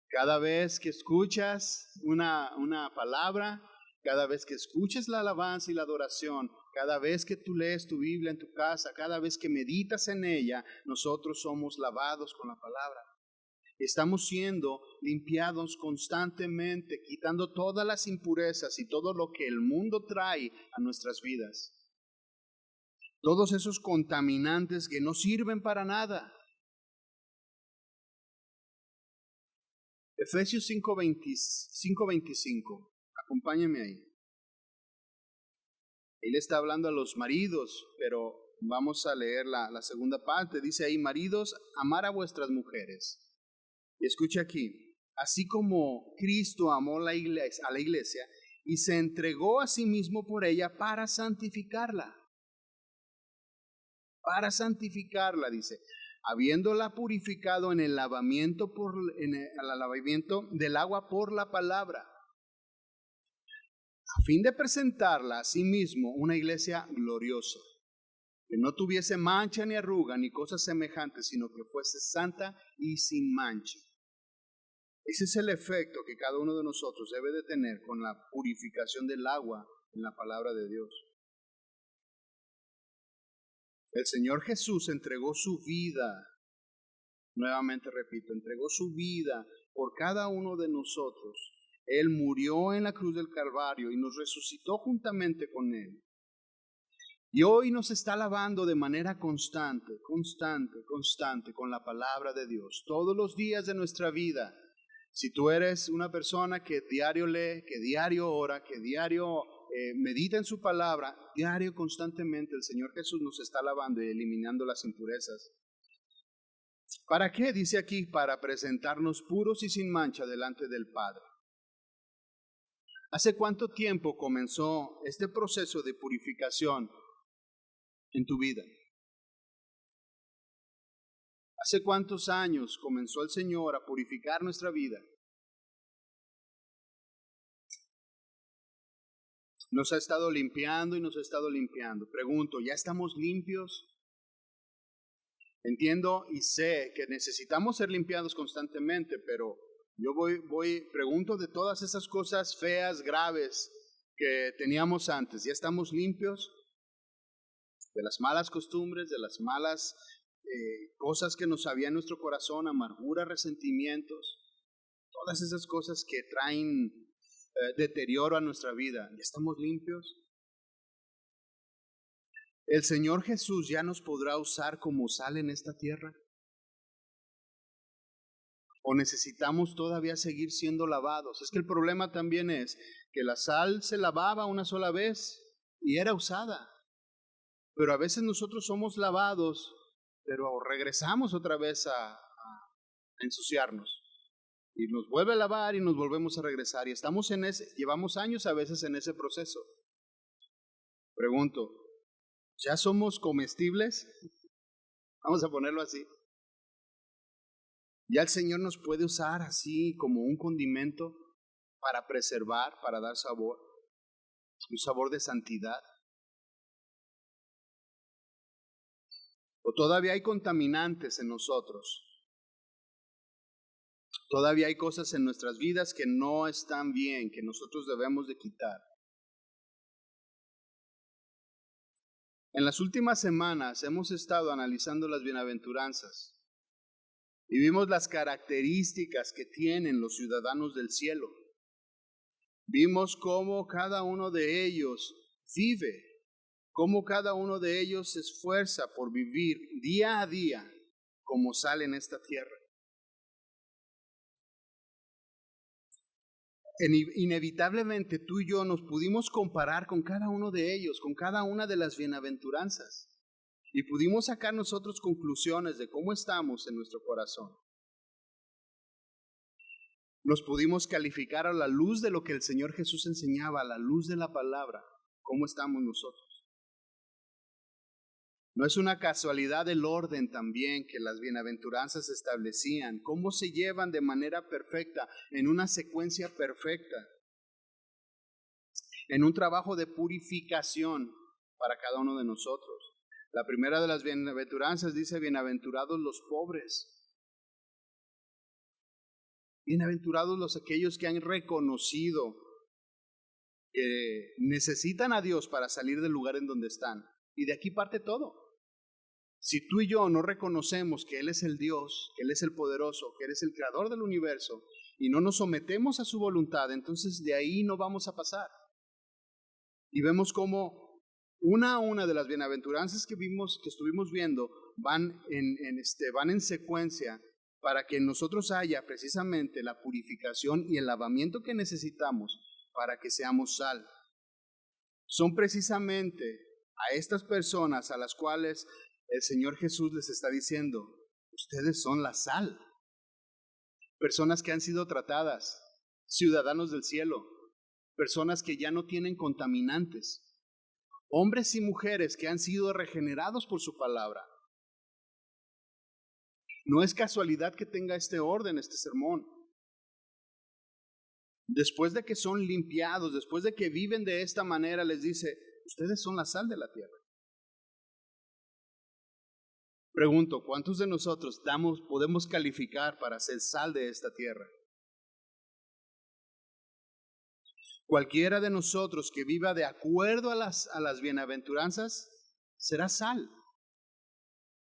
Cada vez que escuchas una palabra, cada vez que escuches la alabanza y la adoración, cada vez que tú lees tu Biblia en tu casa, cada vez que meditas en ella, nosotros somos lavados con la palabra. Estamos siendo limpiados constantemente, quitando todas las impurezas y todo lo que el mundo trae a nuestras vidas. Todos esos contaminantes que no sirven para nada. Efesios 5:25. Acompáñenme ahí. Él está hablando a los maridos, pero vamos a leer la segunda parte. Dice ahí, maridos, amar a vuestras mujeres. Y escucha aquí, así como Cristo amó a la iglesia y se entregó a sí mismo por ella para santificarla. Para santificarla, dice, habiéndola purificado en el lavamiento del agua por la palabra, a fin de presentarla a sí mismo una iglesia gloriosa, que no tuviese mancha ni arruga ni cosas semejantes, sino que fuese santa y sin mancha. Ese es el efecto que cada uno de nosotros debe de tener con la purificación del agua en la palabra de Dios. El Señor Jesús entregó su vida, nuevamente repito, entregó su vida por cada uno de nosotros. Él murió en la cruz del Calvario y nos resucitó juntamente con Él. Y hoy nos está lavando de manera constante con la palabra de Dios, todos los días de nuestra vida. Si tú eres una persona que diario lee, que diario ora, que diario medita en su palabra, diario constantemente el Señor Jesús nos está lavando y eliminando las impurezas. ¿Para qué? Dice aquí, para presentarnos puros y sin mancha delante del Padre. ¿Hace cuánto tiempo comenzó este proceso de purificación en tu vida? ¿Hace cuántos años comenzó el Señor a purificar nuestra vida? Nos ha estado limpiando y nos ha estado limpiando. Pregunto, ¿ya estamos limpios? Entiendo y sé que necesitamos ser limpiados constantemente, pero yo pregunto de todas esas cosas feas, graves que teníamos antes. ¿Ya estamos limpios? De las malas costumbres, de las malas cosas que nos había en nuestro corazón, amargura, resentimientos, todas esas cosas que traen deterioro a nuestra vida. ¿Ya estamos limpios? ¿El Señor Jesús ya nos podrá usar como sal en esta tierra? ¿O necesitamos todavía seguir siendo lavados? Es que el problema también es que la sal se lavaba una sola vez y era usada. Pero a veces nosotros somos lavados, pero regresamos otra vez a ensuciarnos. Y nos vuelve a lavar y nos volvemos a regresar. Y llevamos años a veces en ese proceso. Pregunto, ¿ya somos comestibles? Vamos a ponerlo así. Ya el Señor nos puede usar así como un condimento para preservar, para dar sabor, un sabor de santidad. O todavía hay contaminantes en nosotros. Todavía hay cosas en nuestras vidas que no están bien, que nosotros debemos de quitar. En las últimas semanas hemos estado analizando las bienaventuranzas y vimos las características que tienen los ciudadanos del cielo. Vimos cómo cada uno de ellos vive, cómo cada uno de ellos se esfuerza por vivir día a día como sale en esta tierra. Inevitablemente tú y yo nos pudimos comparar con cada uno de ellos, con cada una de las bienaventuranzas, y pudimos sacar nosotros conclusiones de cómo estamos en nuestro corazón. Nos pudimos calificar a la luz de lo que el Señor Jesús enseñaba, a la luz de la palabra, cómo estamos nosotros. No es una casualidad el orden también que las bienaventuranzas establecían, cómo se llevan de manera perfecta, en una secuencia perfecta, en un trabajo de purificación para cada uno de nosotros. La primera de las bienaventuranzas dice, bienaventurados los pobres. Bienaventurados los aquellos que han reconocido que necesitan a Dios para salir del lugar en donde están. Y de aquí parte todo. Si tú y yo no reconocemos que Él es el Dios, que Él es el poderoso, que Él es el creador del universo, y no nos sometemos a su voluntad, entonces de ahí no vamos a pasar. Y vemos cómo una a una de las bienaventuranzas que estuvimos viendo, van en secuencia para que en nosotros haya precisamente la purificación y el lavamiento que necesitamos para que seamos sal. Son precisamente a estas personas a las cuales el Señor Jesús les está diciendo, ustedes son la sal. Personas que han sido tratadas, ciudadanos del cielo, personas que ya no tienen contaminantes, hombres y mujeres que han sido regenerados por su palabra. No es casualidad que tenga este orden, este sermón. Después de que son limpiados, después de que viven de esta manera, les dice, ustedes son la sal de la tierra. Pregunto, ¿cuántos de nosotros podemos calificar para ser sal de esta tierra? Cualquiera de nosotros que viva de acuerdo a las bienaventuranzas, será sal.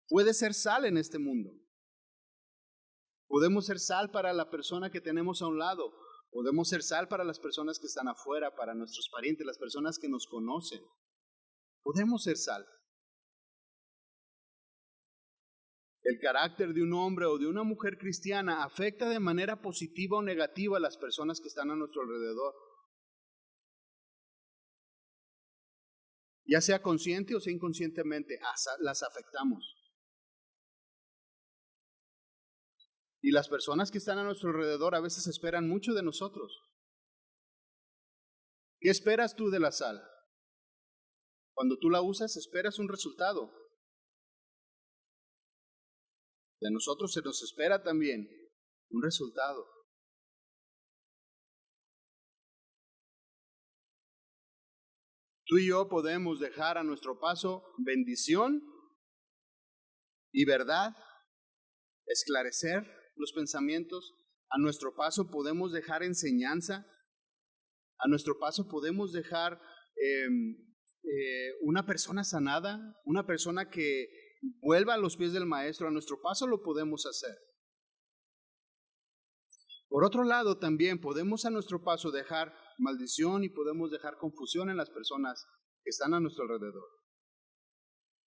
Puede ser sal en este mundo. Podemos ser sal para la persona que tenemos a un lado. Podemos ser sal para las personas que están afuera, para nuestros parientes, las personas que nos conocen. Podemos ser sal. El carácter de un hombre o de una mujer cristiana afecta de manera positiva o negativa a las personas que están a nuestro alrededor. Ya sea consciente o sea inconscientemente, las afectamos. Y las personas que están a nuestro alrededor a veces esperan mucho de nosotros. ¿Qué esperas tú de la sal? Cuando tú la usas, esperas un resultado. De nosotros se nos espera también un resultado. Tú y yo podemos dejar a nuestro paso bendición y verdad, esclarecer los pensamientos. A nuestro paso podemos dejar enseñanza. A nuestro paso podemos dejar una persona sanada, una persona que vuelva a los pies del Maestro. A nuestro paso lo podemos hacer. Por otro lado, también podemos a nuestro paso dejar maldición y podemos dejar confusión en las personas que están a nuestro alrededor.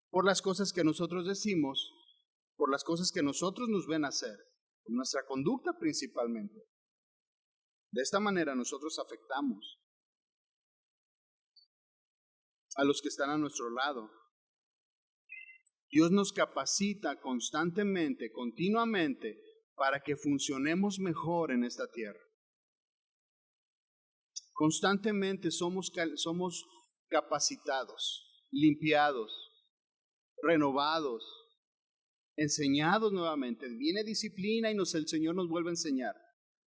Por las cosas que nosotros decimos, por las cosas que nosotros nos ven hacer, por nuestra conducta principalmente. De esta manera nosotros afectamos a los que están a nuestro lado. Dios nos capacita constantemente, continuamente, para que funcionemos mejor en esta tierra. Constantemente somos capacitados, limpiados, renovados, enseñados nuevamente. Viene disciplina y el Señor nos vuelve a enseñar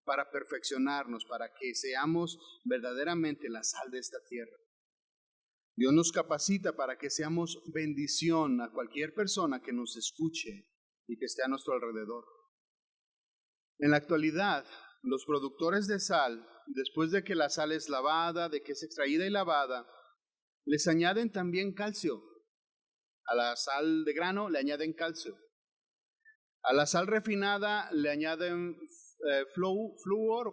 para perfeccionarnos, para que seamos verdaderamente la sal de esta tierra. Dios nos capacita para que seamos bendición a cualquier persona que nos escuche y que esté a nuestro alrededor. En la actualidad, los productores de sal, después de que la sal es lavada, de que es extraída y lavada, les añaden también calcio. A la sal de grano le añaden calcio. A la sal refinada le añaden fluoruro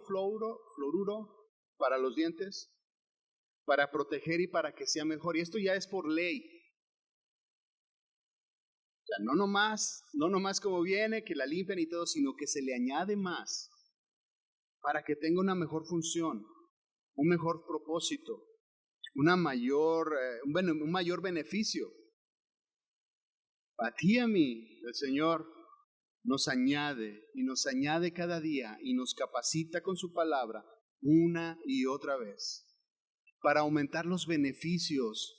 para los dientes, para proteger y para que sea mejor. Y esto ya es por ley. O sea, no nomás como viene, que la limpian y todo, sino que se le añade más para que tenga una mejor función, un mejor propósito, un mayor beneficio. A ti y a mí, el Señor nos añade cada día y nos capacita con su palabra una y otra vez para aumentar los beneficios,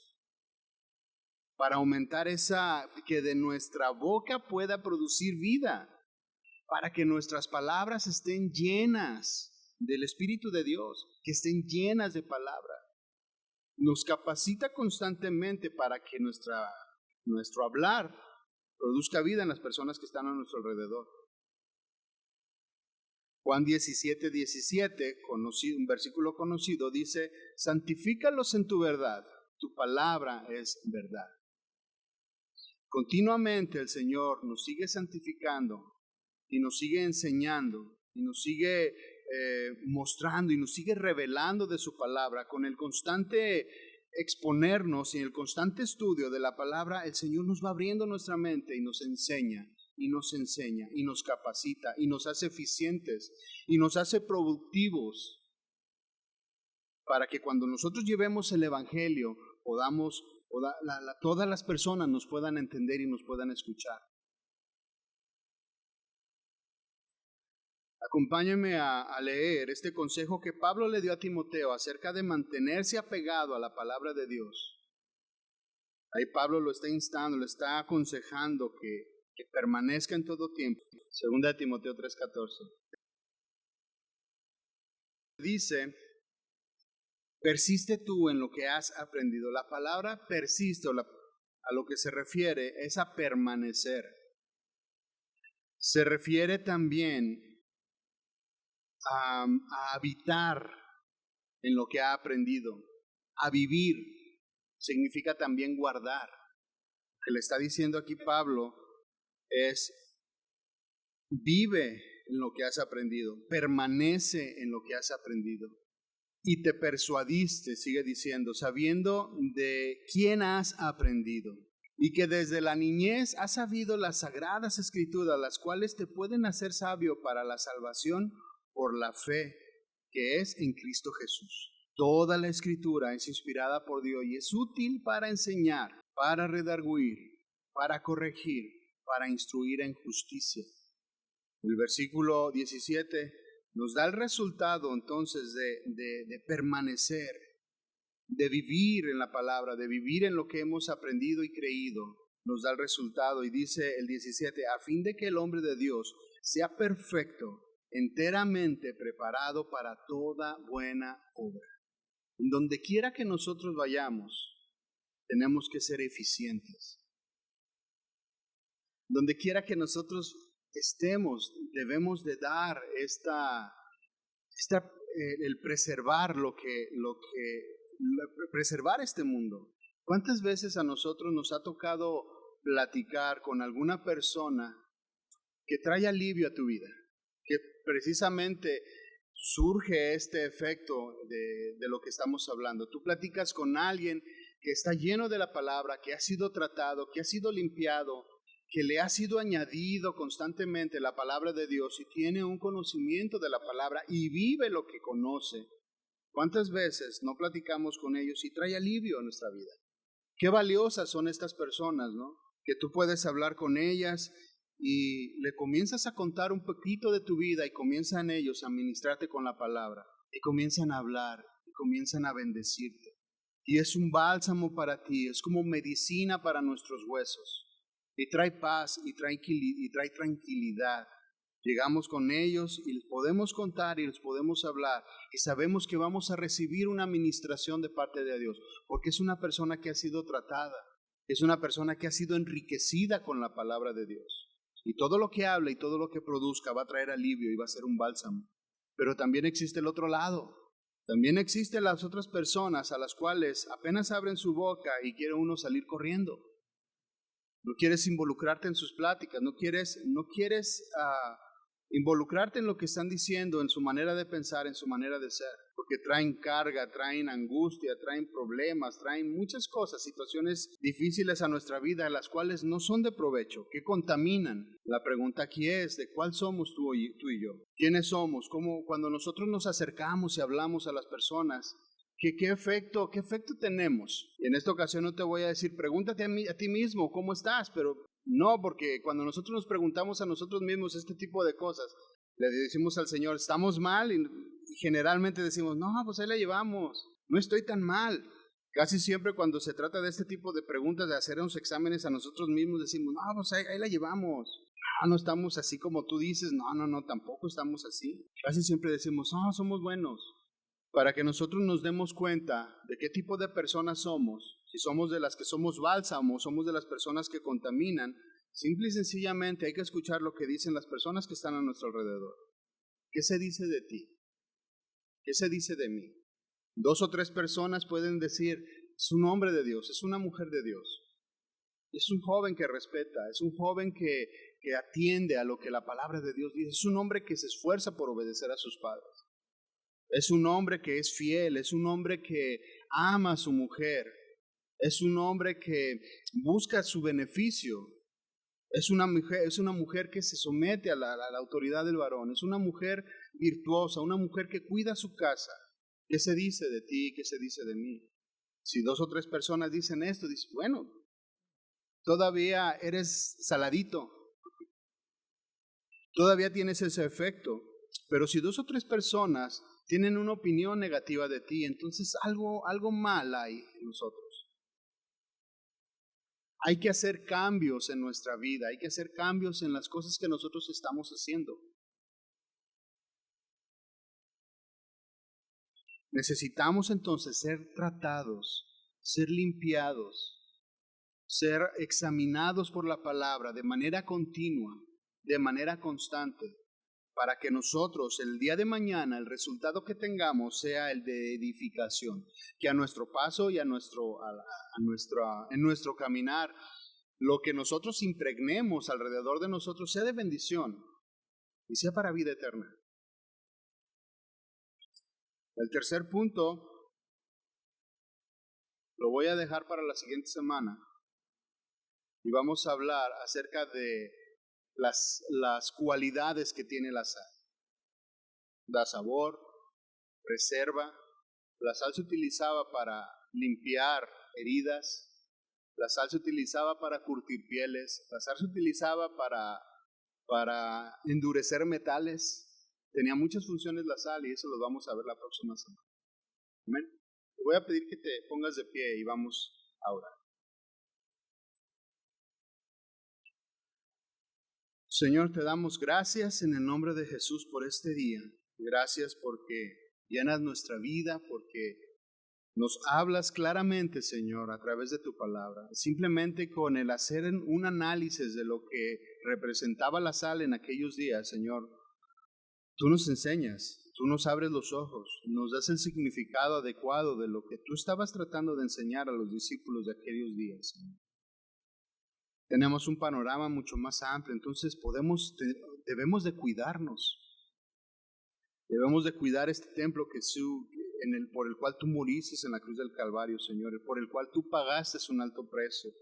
para aumentar que de nuestra boca pueda producir vida, para que nuestras palabras estén llenas del Espíritu de Dios, que estén llenas de palabra. Nos capacita constantemente para que nuestro hablar produzca vida en las personas que están a nuestro alrededor. Juan 17:17, un versículo conocido, dice: santifícalos en tu verdad, tu palabra es verdad. Continuamente el Señor nos sigue santificando y nos sigue enseñando y nos sigue mostrando y nos sigue revelando de su palabra. Con el constante exponernos y el constante estudio de la palabra, el Señor nos va abriendo nuestra mente y nos enseña y nos capacita y nos hace eficientes y nos hace productivos para que cuando nosotros llevemos el Evangelio todas las personas nos puedan entender y nos puedan escuchar. Acompáñenme a leer este consejo que Pablo le dio a Timoteo acerca de mantenerse apegado a la palabra de Dios. Ahí Pablo lo está instando, lo está aconsejando que permanezca en todo tiempo. Segunda de Timoteo 3:14. Dice: persiste tú en lo que has aprendido. La palabra persiste, a lo que se refiere es a permanecer. Se refiere también a habitar en lo que ha aprendido. A vivir significa también guardar. Lo que le está diciendo aquí Pablo es: vive en lo que has aprendido, permanece en lo que has aprendido. Y te persuadiste, sigue diciendo, sabiendo de quién has aprendido, y que desde la niñez has sabido las sagradas escrituras, las cuales te pueden hacer sabio para la salvación por la fe que es en Cristo Jesús. Toda la escritura es inspirada por Dios y es útil para enseñar, para redarguir, para corregir, para instruir en justicia. El versículo 17 nos da el resultado entonces de permanecer, de vivir en la palabra, de vivir en lo que hemos aprendido y creído. Nos da el resultado y dice el 17: a fin de que el hombre de Dios sea perfecto, enteramente preparado para toda buena obra. En donde quiera que nosotros vayamos, tenemos que ser eficientes. Donde quiera que nosotros estemos, debemos de dar el preservar preservar este mundo. ¿Cuántas veces a nosotros nos ha tocado platicar con alguna persona que trae alivio a tu vida? Que precisamente surge este efecto de lo que estamos hablando. Tú platicas con alguien que está lleno de la palabra, que ha sido tratado, que ha sido limpiado, que le ha sido añadido constantemente la palabra de Dios y tiene un conocimiento de la palabra y vive lo que conoce. ¿Cuántas veces no platicamos con ellos y trae alivio a nuestra vida? Qué valiosas son estas personas, ¿no? Que tú puedes hablar con ellas y le comienzas a contar un poquito de tu vida y comienzan ellos a ministrarte con la palabra y comienzan a hablar y comienzan a bendecirte. Y es un bálsamo para ti, es como medicina para nuestros huesos. y trae paz y trae tranquilidad. Llegamos con ellos y les podemos contar y les podemos hablar y sabemos que vamos a recibir una administración de parte de Dios, porque es una persona que ha sido tratada, es una persona que ha sido enriquecida con la palabra de Dios. Y todo lo que habla y todo lo que produzca va a traer alivio y va a ser un bálsamo. Pero también existe el otro lado. También existen las otras personas a las cuales apenas abren su boca y quiere uno salir corriendo. No quieres involucrarte en sus pláticas, no quieres involucrarte en lo que están diciendo, en su manera de pensar, en su manera de ser, porque traen carga, traen angustia, traen problemas, traen muchas cosas, situaciones difíciles a nuestra vida, las cuales no son de provecho, que contaminan. La pregunta aquí es, ¿de cuál somos tú y yo? ¿Quiénes somos? ¿Cómo, cuando nosotros nos acercamos y hablamos a las personas, ¿qué efecto tenemos? Y en esta ocasión no te voy a decir, pregúntate a ti mismo, ¿cómo estás? Pero no, porque cuando nosotros nos preguntamos a nosotros mismos este tipo de cosas, le decimos al Señor, ¿estamos mal? Y generalmente decimos, no, pues ahí la llevamos, no estoy tan mal. Casi siempre cuando se trata de este tipo de preguntas, de hacer unos exámenes a nosotros mismos, decimos, no, pues ahí la llevamos. No estamos así como tú dices, no, tampoco estamos así. Casi siempre decimos, no, somos buenos. Para que nosotros nos demos cuenta de qué tipo de personas somos, si somos de las que somos bálsamos, somos de las personas que contaminan, simple y sencillamente hay que escuchar lo que dicen las personas que están a nuestro alrededor. ¿Qué se dice de ti? ¿Qué se dice de mí? 2 o 3 personas pueden decir, es un hombre de Dios, es una mujer de Dios, es un joven que respeta, es un joven que atiende a lo que la palabra de Dios dice, es un hombre que se esfuerza por obedecer a sus padres. Es un hombre que es fiel, es un hombre que ama a su mujer, es un hombre que busca su beneficio, es una mujer que se somete a la autoridad del varón, es una mujer virtuosa, una mujer que cuida su casa. ¿Qué se dice de ti? ¿Qué se dice de mí? Si 2 o 3 personas dicen esto, dices, bueno, todavía eres saladito, todavía tienes ese efecto, pero si 2 o 3 personas tienen una opinión negativa de ti, entonces algo mal hay en nosotros. Hay que hacer cambios en nuestra vida, hay que hacer cambios en las cosas que nosotros estamos haciendo. Necesitamos entonces ser tratados, ser limpiados, ser examinados por la palabra de manera continua, de manera constante, para que nosotros el día de mañana el resultado que tengamos sea el de edificación, que a nuestro paso y en nuestro caminar, lo que nosotros impregnemos alrededor de nosotros sea de bendición y sea para vida eterna. El tercer punto lo voy a dejar para la siguiente semana y vamos a hablar acerca de las cualidades que tiene la sal. Da sabor, preserva. La sal se utilizaba para limpiar heridas, la sal se utilizaba para curtir pieles, la sal se utilizaba para endurecer metales. Tenía muchas funciones la sal y eso lo vamos a ver la próxima semana. Amén. Te voy a pedir que te pongas de pie y vamos a orar. Señor, te damos gracias en el nombre de Jesús por este día. Gracias porque llenas nuestra vida, porque nos hablas claramente, Señor, a través de tu palabra. Simplemente con el hacer un análisis de lo que representaba la sal en aquellos días, Señor, tú nos enseñas, tú nos abres los ojos, nos das el significado adecuado de lo que tú estabas tratando de enseñar a los discípulos de aquellos días, Señor. Tenemos un panorama mucho más amplio, entonces debemos de cuidarnos. Debemos de cuidar este templo por el cual tú moriste en la cruz del Calvario, Señor, por el cual tú pagaste un alto precio.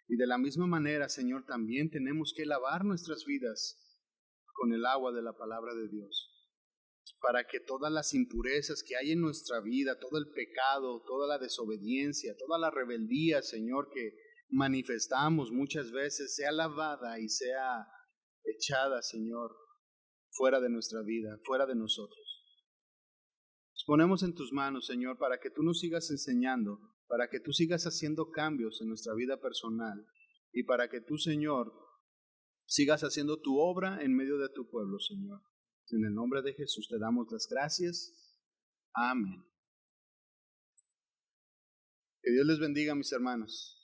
Y de la misma manera, Señor, también tenemos que lavar nuestras vidas con el agua de la palabra de Dios, para que todas las impurezas que hay en nuestra vida, todo el pecado, toda la desobediencia, toda la rebeldía, Señor, que manifestamos muchas veces, sea lavada y sea echada, Señor, fuera de nuestra vida, fuera de nosotros. Nos ponemos en tus manos, Señor, para que tú nos sigas enseñando, para que tú sigas haciendo cambios en nuestra vida personal y para que tú, Señor, sigas haciendo tu obra en medio de tu pueblo, Señor. En el nombre de Jesús te damos las gracias. Amén. Que Dios les bendiga, mis hermanos.